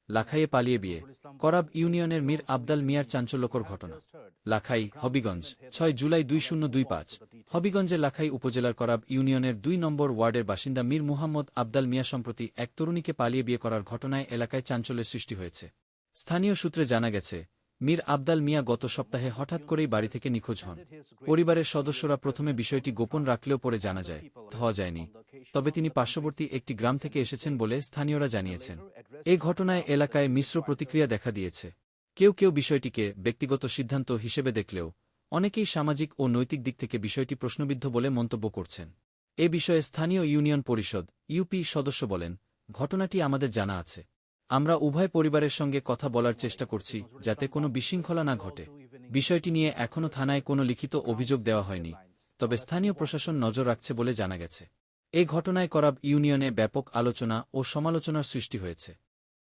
লাখাইয়ে পালিয়ে বিয়ে, করাব ইউনিয়নের মীর আবদাল মিয়ার চাঞ্চল্যকর ঘটনা। লাখাই, হবিগঞ্জ, ৬ জুলাই ২০২৫। হবিগঞ্জের লাখাই উপজেলার করাব ইউনিয়নের ২ নম্বর ওয়ার্ডের বাসিন্দা মীর মুহাম্মদ আবদাল মিয়া সম্প্রতি এক তরুণীকে পালিয়ে বিয়ে করার ঘটনায় এলাকায় চাঞ্চল্যের সৃষ্টি হয়েছে। স্থানীয় সূত্রে জানা গেছে, মীর আবদাল মিয়া গত সপ্তাহে হঠাৎ করেই বাড়ি থেকে নিখোঁজ হন। পরিবারের সদস্যরা প্রথমে বিষয়টি গোপন রাখলেও পরে জানা যায় হওয়া যায়নি। তবে তিনি পার্শ্ববর্তী একটি গ্রাম থেকে এসেছেন বলে স্থানীয়রা জানিয়েছেন। এ ঘটনায় এলাকায় মিশ্র প্রতিক্রিয়া দেখা দিয়েছে। কেউ কেউ বিষয়টিকে ব্যক্তিগত সিদ্ধান্ত হিসেবে দেখলেও অনেকেই সামাজিক ও নৈতিক দিক থেকে বিষয়টি প্রশ্নবিদ্ধ বলে মন্তব্য করছেন। এ বিষয়ে স্থানীয় ইউনিয়ন পরিষদ ইউপি সদস্য বলেন, ঘটনাটি আমাদের জানা আছে। আমরা উভয় পরিবারের সঙ্গে কথা বলার চেষ্টা করছি যাতে কোনো বিশৃঙ্খলা না ঘটে। বিষয়টি নিয়ে এখনও থানায় কোনো লিখিত অভিযোগ দেওয়া হয়নি, তবে স্থানীয় প্রশাসন নজর রাখছে বলে জানা গেছে। এ ঘটনায় করাব ইউনিয়নে ব্যাপক আলোচনা ও সমালোচনার সৃষ্টি হয়েছে।